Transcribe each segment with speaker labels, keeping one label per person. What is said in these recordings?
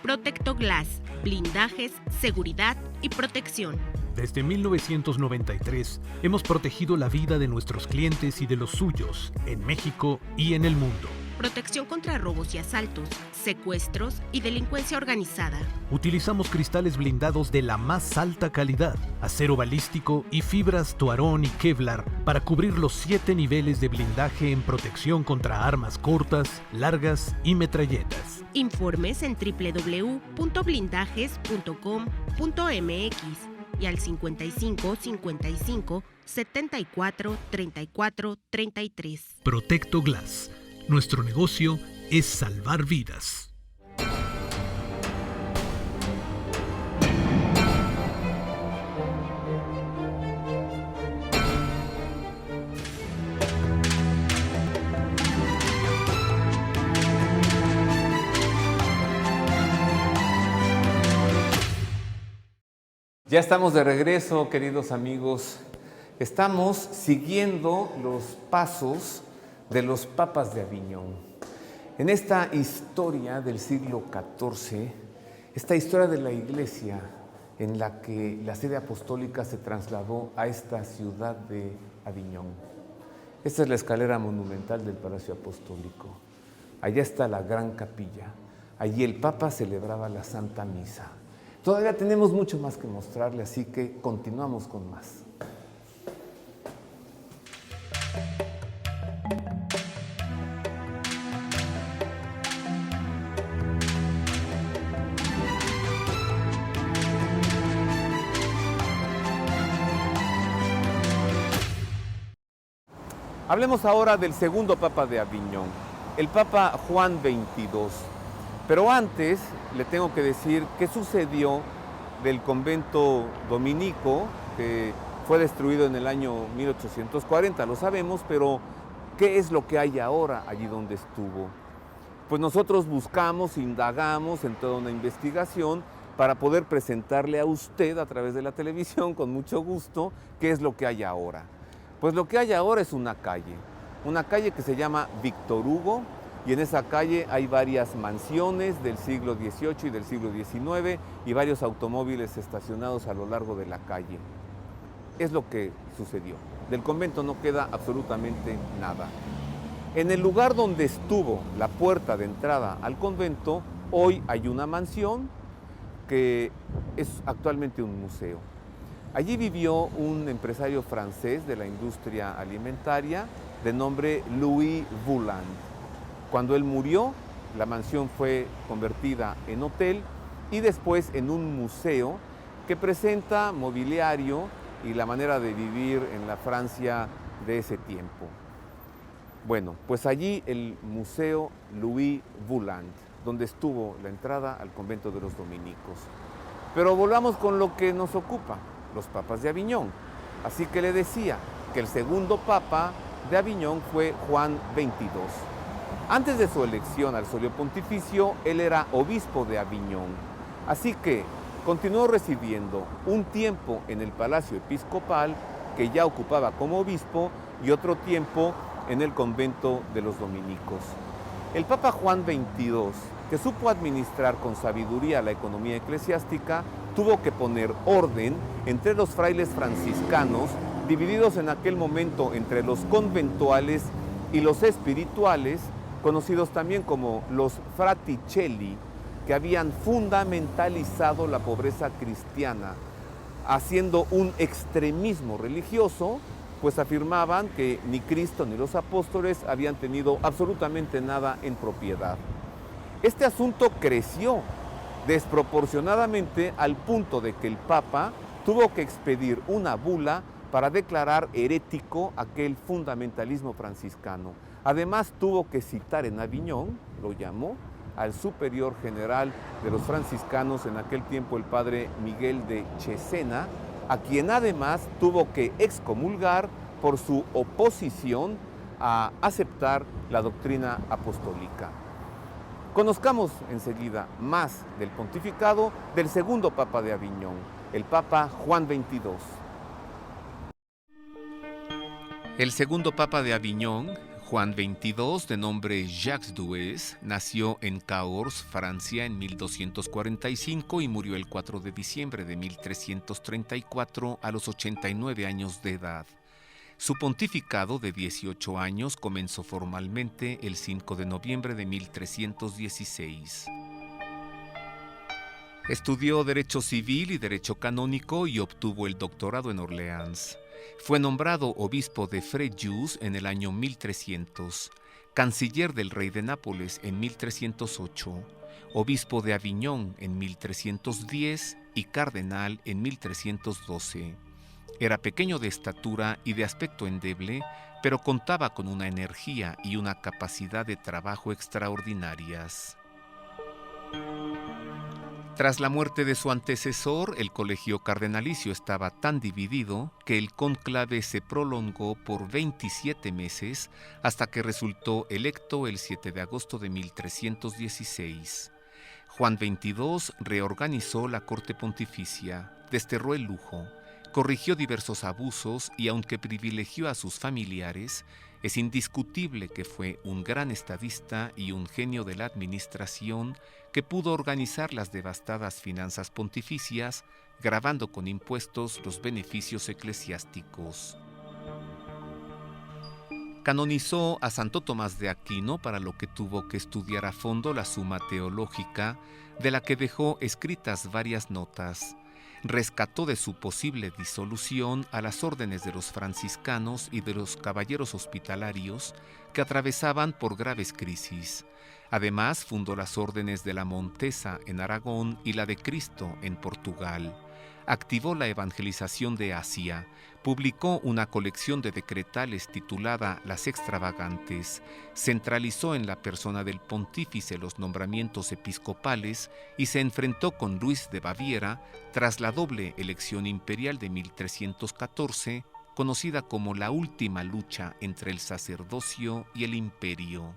Speaker 1: Protectoglass, blindajes, seguridad y protección.
Speaker 2: Desde 1993 hemos protegido la vida de nuestros clientes y de los suyos en México y en el mundo.
Speaker 1: Protección contra robos y asaltos, secuestros y delincuencia organizada.
Speaker 2: Utilizamos cristales blindados de la más alta calidad, acero balístico y fibras Tuarón y Kevlar para cubrir los 7 niveles de blindaje en protección contra armas cortas, largas y metralletas.
Speaker 1: Informes en www.blindajes.com.mx y al 55 55 74 34 33.
Speaker 2: Protectoglass. Nuestro negocio es salvar vidas.
Speaker 3: Ya estamos de regreso, queridos amigos. Estamos siguiendo los pasos de los papas de Aviñón. En esta historia del siglo XIV, esta historia de la Iglesia en la que la sede apostólica se trasladó a esta ciudad de Aviñón. Esta es la escalera monumental del Palacio Apostólico. Allá está la gran capilla. Allí el Papa celebraba la Santa Misa. Todavía tenemos mucho más que mostrarle, así que continuamos con más. Hablemos ahora del segundo Papa de Aviñón, el Papa Juan XXII. Pero antes le tengo que decir qué sucedió del convento dominico que fue destruido en el año 1840, lo sabemos, pero ¿qué es lo que hay ahora allí donde estuvo? Pues nosotros buscamos, indagamos en toda una investigación para poder presentarle a usted a través de la televisión con mucho gusto qué es lo que hay ahora. Pues lo que hay ahora es una calle que se llama Víctor Hugo, y en esa calle hay varias mansiones del siglo XVIII y del siglo XIX y varios automóviles estacionados a lo largo de la calle. Es lo que sucedió. Del convento no queda absolutamente nada. En el lugar donde estuvo la puerta de entrada al convento, hoy hay una mansión que es actualmente un museo. Allí vivió un empresario francés de la industria alimentaria de nombre Louis Bouland. Cuando él murió, la mansión fue convertida en hotel y después en un museo que presenta mobiliario y la manera de vivir en la Francia de ese tiempo. Bueno, pues allí el Museo Louis Bouland, donde estuvo la entrada al convento de los dominicos. Pero volvamos con lo que nos ocupa, los papas de Aviñón. Así que le decía que el segundo papa de Aviñón fue Juan XXII. Antes de su elección al solio pontificio, él era obispo de Aviñón. Así que continuó recibiendo un tiempo en el palacio episcopal, que ya ocupaba como obispo, y otro tiempo en el convento de los dominicos. El Papa Juan XXII, que supo administrar con sabiduría la economía eclesiástica, tuvo que poner orden entre los frailes franciscanos, divididos en aquel momento entre los conventuales y los espirituales, conocidos también como los fraticelli, que habían fundamentalizado la pobreza cristiana, haciendo un extremismo religioso, pues afirmaban que ni Cristo ni los apóstoles habían tenido absolutamente nada en propiedad. Este asunto creció desproporcionadamente al punto de que el Papa tuvo que expedir una bula para declarar herético aquel fundamentalismo franciscano. Además tuvo que citar en Aviñón, lo llamó, al superior general de los franciscanos en aquel tiempo, el padre Miguel de Chesena, a quien además tuvo que excomulgar por su oposición a aceptar la doctrina apostólica. Conozcamos enseguida más del pontificado del segundo Papa de Aviñón, el Papa Juan XXII. El segundo Papa de Aviñón, Juan XXII, de nombre Jacques Duès, nació en Cahors, Francia, en 1245 y murió el 4 de diciembre de 1334 a los 89 años de edad. Su pontificado de 18 años comenzó formalmente el 5 de noviembre de 1316. Estudió Derecho Civil y Derecho Canónico y obtuvo el doctorado en Orleans. Fue nombrado obispo de Fréjus en el año 1300, canciller del rey de Nápoles en 1308, obispo de Aviñón en 1310 y cardenal en 1312. Era pequeño de estatura y de aspecto endeble, pero contaba con una energía y una capacidad de trabajo extraordinarias. Tras la muerte de su antecesor, el colegio cardenalicio estaba tan dividido que el cónclave se prolongó por 27 meses hasta que resultó electo el 7 de agosto de 1316. Juan XXII reorganizó la corte pontificia, desterró el lujo, corrigió diversos abusos y aunque privilegió a sus familiares, es indiscutible que fue un gran estadista y un genio de la administración que pudo organizar las devastadas finanzas pontificias, gravando con impuestos los beneficios eclesiásticos. Canonizó a Santo Tomás de Aquino, para lo que tuvo que estudiar a fondo la Suma Teológica, de la que dejó escritas varias notas. Rescató de su posible disolución a las órdenes de los franciscanos y de los caballeros hospitalarios que atravesaban por graves crisis. Además, fundó las órdenes de la Montesa en Aragón y la de Cristo en Portugal. Activó la evangelización de Asia, publicó una colección de decretales titulada Las Extravagantes, centralizó en la persona del pontífice los nombramientos episcopales y se enfrentó con Luis de Baviera tras la doble elección imperial de 1314, conocida como la última lucha entre el sacerdocio y el imperio.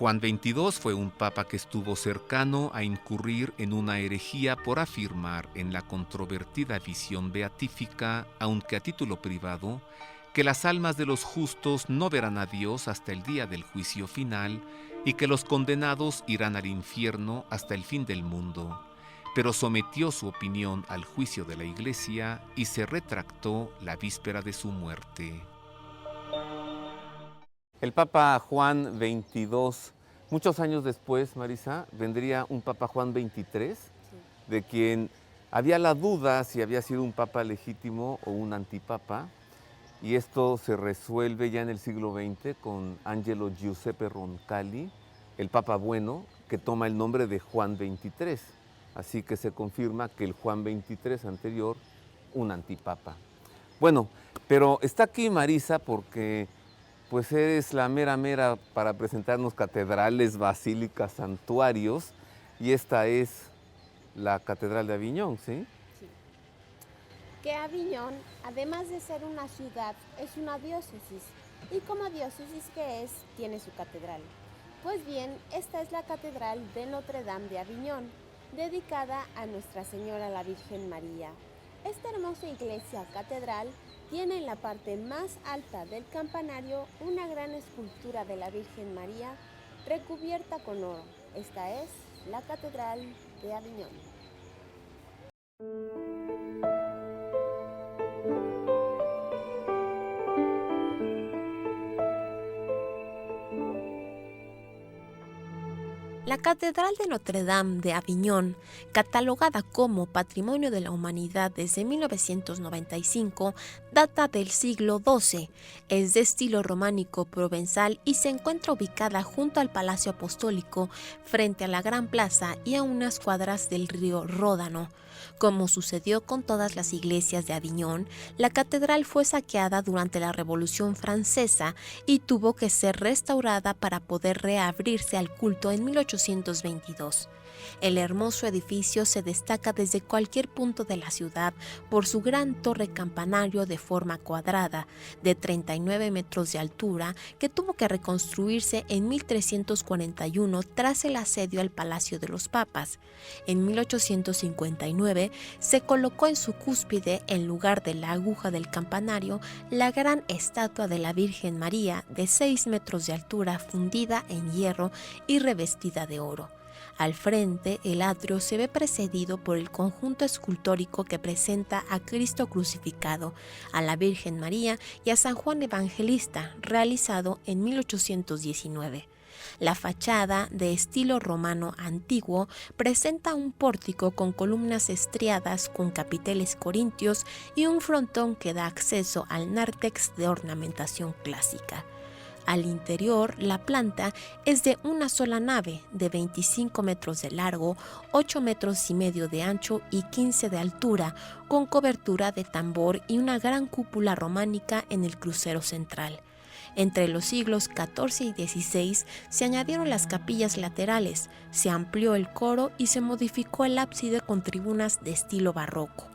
Speaker 3: Juan XXII fue un papa que estuvo cercano a incurrir en una herejía por afirmar en la controvertida visión beatífica, aunque a título privado, que las almas de los justos no verán a Dios hasta el día del juicio final y que los condenados irán al infierno hasta el fin del mundo. Pero sometió su opinión al juicio de la Iglesia y se retractó la víspera de su muerte. El Papa Juan XXII, muchos años después, Marisa, vendría un Papa Juan XXIII, de quien había la duda si había sido un papa legítimo o un antipapa, y esto se resuelve ya en el siglo XX con Angelo Giuseppe Roncalli, el Papa bueno, que toma el nombre de Juan XXIII. Así que se confirma que el Juan XXIII anterior, un antipapa. Bueno, pero está aquí Marisa porque pues eres la mera para presentarnos catedrales, basílicas, santuarios, y esta es la Catedral de Aviñón, ¿sí?
Speaker 4: Sí. Que Aviñón, además de ser una ciudad, es una diócesis, y como diócesis que es, tiene su catedral. Pues bien, esta es la Catedral de Notre Dame de Aviñón, dedicada a Nuestra Señora la Virgen María. Esta hermosa iglesia catedral tiene en la parte más alta del campanario una gran escultura de la Virgen María recubierta con oro. Esta es la Catedral de Aviñón.
Speaker 5: La Catedral de Notre Dame de Aviñón, catalogada como Patrimonio de la Humanidad desde 1995, data del siglo XII, es de estilo románico provenzal y se encuentra ubicada junto al Palacio Apostólico, frente a la Gran Plaza y a unas cuadras del río Ródano. Como sucedió con todas las iglesias de Aviñón, la catedral fue saqueada durante la Revolución Francesa y tuvo que ser restaurada para poder reabrirse al culto en 1822. El hermoso edificio se destaca desde cualquier punto de la ciudad por su gran torre campanario de forma cuadrada, de 39 metros de altura, que tuvo que reconstruirse en 1341 tras el asedio al Palacio de los Papas. En 1859 se colocó en su cúspide, en lugar de la aguja del campanario, la gran estatua de la Virgen María de 6 metros de altura, fundida en hierro y revestida de oro. Al frente, el atrio se ve precedido por el conjunto escultórico que presenta a Cristo crucificado, a la Virgen María y a San Juan Evangelista, realizado en 1819. La fachada, de estilo romano antiguo, presenta un pórtico con columnas estriadas con capiteles corintios y un frontón que da acceso al nártex de ornamentación clásica. Al interior, la planta es de una sola nave, de 25 metros de largo, 8 metros y medio de ancho y 15 de altura, con cobertura de tambor y una gran cúpula románica en el crucero central. Entre los siglos XIV y XVI se añadieron las capillas laterales, se amplió el coro y se modificó el ábside con tribunas de estilo barroco.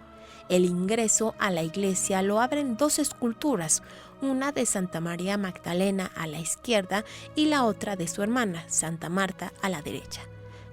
Speaker 5: El ingreso a la iglesia lo abren 2 esculturas, una de Santa María Magdalena a la izquierda y la otra de su hermana, Santa Marta, a la derecha.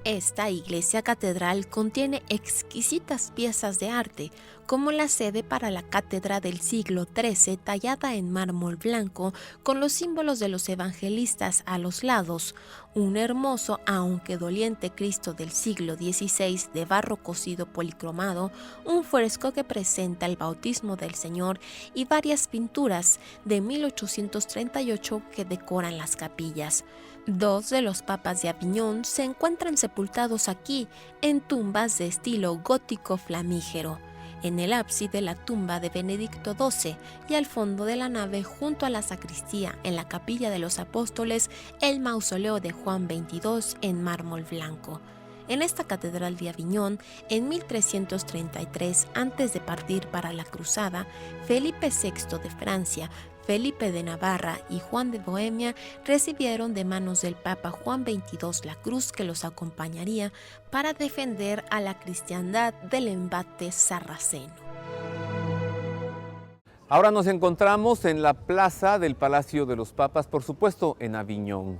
Speaker 5: Esta iglesia catedral contiene exquisitas piezas de arte, como la sede para la cátedra del siglo XIII tallada en mármol blanco con los símbolos de los evangelistas a los lados, un hermoso aunque doliente Cristo del siglo XVI de barro cocido policromado, un fresco que presenta el bautismo del Señor y varias pinturas de 1838 que decoran las capillas. 2 de los papas de Aviñón se encuentran sepultados aquí en tumbas de estilo gótico flamígero. En el ábside la tumba de Benedicto XII y al fondo de la nave, junto a la sacristía en la capilla de los apóstoles, el mausoleo de Juan XXII en mármol blanco. En esta catedral de Aviñón, en 1333, antes de partir para la cruzada, Felipe VI de Francia, Felipe de Navarra y Juan de Bohemia recibieron de manos del Papa Juan XXII la cruz que los acompañaría para defender a la cristiandad del embate sarraceno.
Speaker 3: Ahora nos encontramos en la plaza del Palacio de los Papas, por supuesto en Aviñón.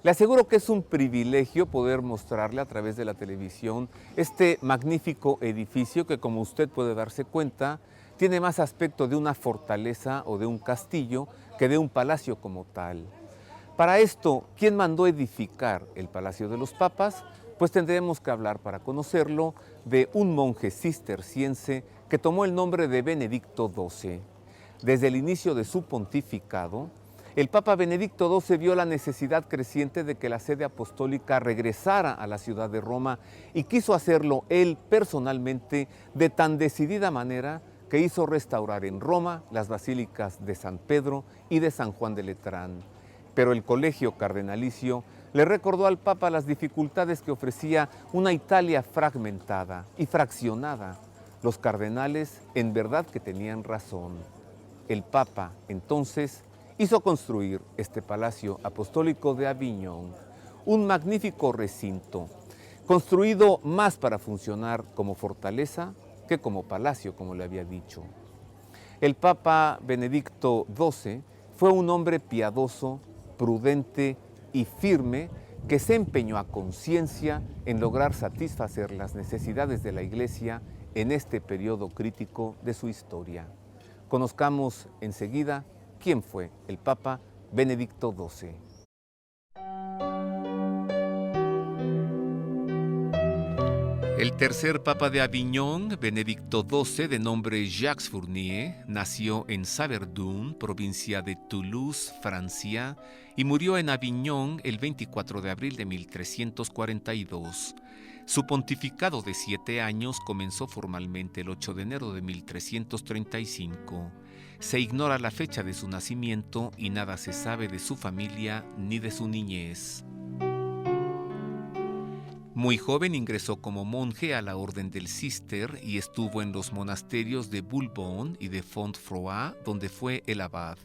Speaker 3: Le aseguro que es un privilegio poder mostrarle a través de la televisión este magnífico edificio que, como usted puede darse cuenta, tiene más aspecto de una fortaleza o de un castillo que de un palacio como tal. Para esto, ¿quién mandó edificar el Palacio de los Papas? Pues tendremos que hablar, para conocerlo, de un monje cisterciense que tomó el nombre de Benedicto XII. Desde el inicio de su pontificado, el Papa Benedicto XII vio la necesidad creciente de que la sede apostólica regresara a la ciudad de Roma y quiso hacerlo él personalmente de tan decidida manera que hizo restaurar en Roma las basílicas de San Pedro y de San Juan de Letrán. Pero el colegio cardenalicio le recordó al Papa las dificultades que ofrecía una Italia fragmentada y fraccionada. Los cardenales en verdad que tenían razón. El Papa entonces hizo construir este Palacio Apostólico de Aviñón, un magnífico recinto, construido más para funcionar como fortaleza que como palacio, como le había dicho. El Papa Benedicto XII fue un hombre piadoso, prudente y firme que se empeñó a conciencia en lograr satisfacer las necesidades de la Iglesia en este periodo crítico de su historia. Conozcamos enseguida quién fue el Papa Benedicto XII. El tercer Papa de Aviñón, Benedicto XII, de nombre Jacques Fournier, nació en Saverdun, provincia de Toulouse, Francia, y murió en Aviñón el 24 de abril de 1342. Su pontificado de 7 años comenzó formalmente el 8 de enero de 1335. Se ignora la fecha de su nacimiento y nada se sabe de su familia ni de su niñez. Muy joven ingresó como monje a la Orden del Cister y estuvo en los monasterios de Boulbonne y de Fontfroid, donde fue el abad.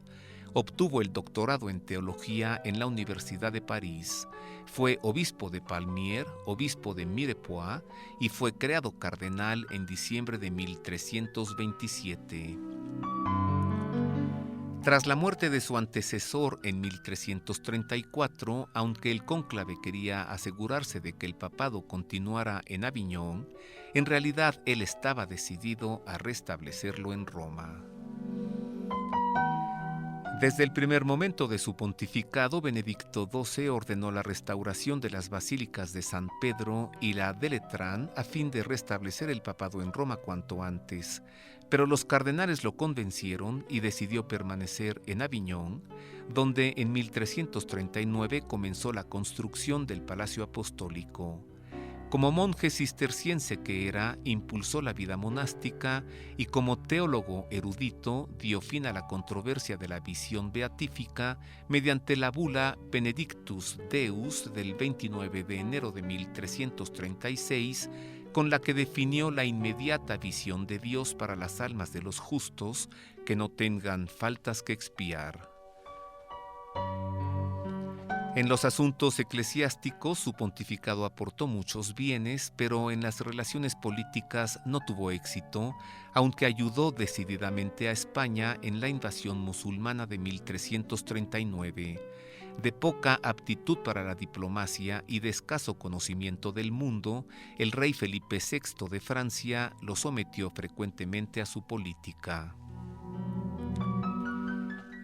Speaker 6: obtuvo el doctorado en teología en la Universidad de París. Fue obispo de Palmiers, obispo de Mirepoix y fue creado cardenal en diciembre de 1327. Tras la muerte de su antecesor en 1334, aunque el cónclave quería asegurarse de que el papado continuara en Aviñón, en realidad él estaba decidido a restablecerlo en Roma. Desde el primer momento de su pontificado, Benedicto XII ordenó la restauración de las basílicas de San Pedro y la de Letrán a fin de restablecer el papado en Roma cuanto antes, pero los cardenales lo convencieron y decidió permanecer en Aviñón, donde en 1339 comenzó la construcción del Palacio Apostólico. Como monje cisterciense que era, impulsó la vida monástica y como teólogo erudito dio fin a la controversia de la visión beatífica mediante la bula Benedictus Deus del 29 de enero de 1336, con la que definió la inmediata visión de Dios para las almas de los justos que no tengan faltas que expiar. En los asuntos eclesiásticos, su pontificado aportó muchos bienes, pero en las relaciones políticas no tuvo éxito, aunque ayudó decididamente a España en la invasión musulmana de 1339. De poca aptitud para la diplomacia y de escaso conocimiento del mundo, el rey Felipe VI de Francia lo sometió frecuentemente a su política.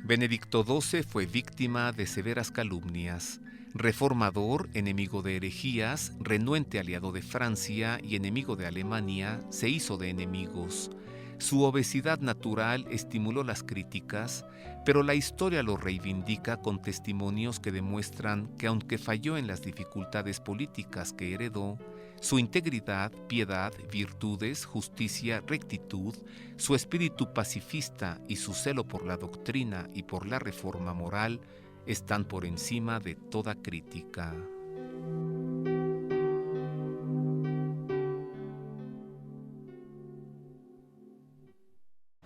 Speaker 6: Benedicto XII fue víctima de severas calumnias. Reformador, enemigo de herejías, renuente aliado de Francia y enemigo de Alemania, se hizo de enemigos. Su obesidad natural estimuló las críticas, pero la historia lo reivindica con testimonios que demuestran que aunque falló en las dificultades políticas que heredó, su integridad, piedad, virtudes, justicia, rectitud, su espíritu pacifista y su celo por la doctrina y por la reforma moral están por encima de toda crítica.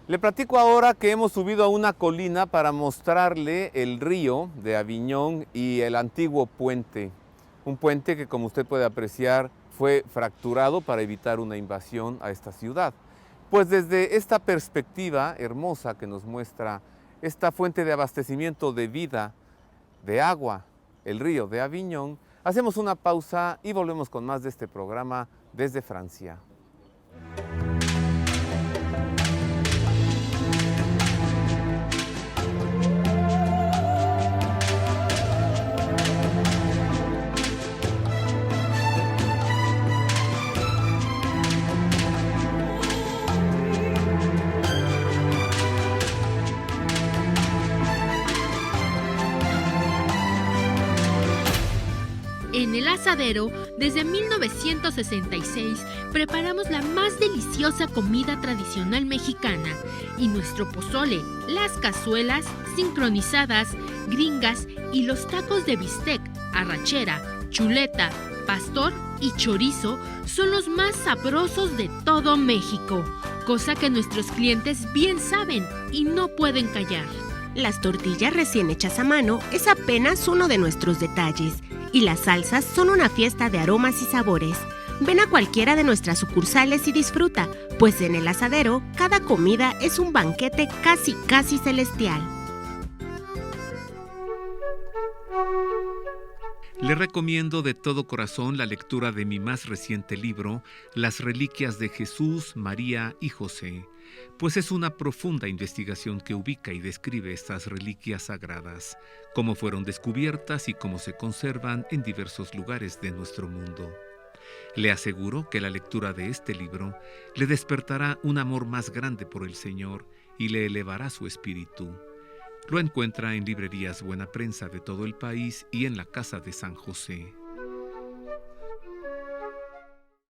Speaker 3: Le platico ahora que hemos subido a una colina para mostrarle el río de Aviñón y el antiguo puente. Un puente que, como usted puede apreciar, fue fracturado para evitar una invasión a esta ciudad. Pues desde esta perspectiva hermosa que nos muestra esta fuente de abastecimiento de vida, de agua, el río de Aviñón, hacemos una pausa y volvemos con más de este programa desde Francia.
Speaker 7: En El Asadero, desde 1966, preparamos la más deliciosa comida tradicional mexicana y nuestro pozole, las cazuelas sincronizadas, gringas y los tacos de bistec, arrachera, chuleta, pastor y chorizo son los más sabrosos de todo México, cosa que nuestros clientes bien saben y no pueden callar.
Speaker 1: Las tortillas recién hechas a mano es apenas uno de nuestros detalles. Y las salsas son una fiesta de aromas y sabores. Ven a cualquiera de nuestras sucursales y disfruta, pues en El Asadero cada comida es un banquete casi celestial.
Speaker 6: Le recomiendo de todo corazón la lectura de mi más reciente libro, Las Reliquias de Jesús, María y José, pues es una profunda investigación que ubica y describe estas reliquias sagradas, cómo fueron descubiertas y cómo se conservan en diversos lugares de nuestro mundo. Le aseguro que la lectura de este libro le despertará un amor más grande por el Señor y le elevará su espíritu. Lo encuentra en librerías Buena Prensa de todo el país y en la Casa de San José.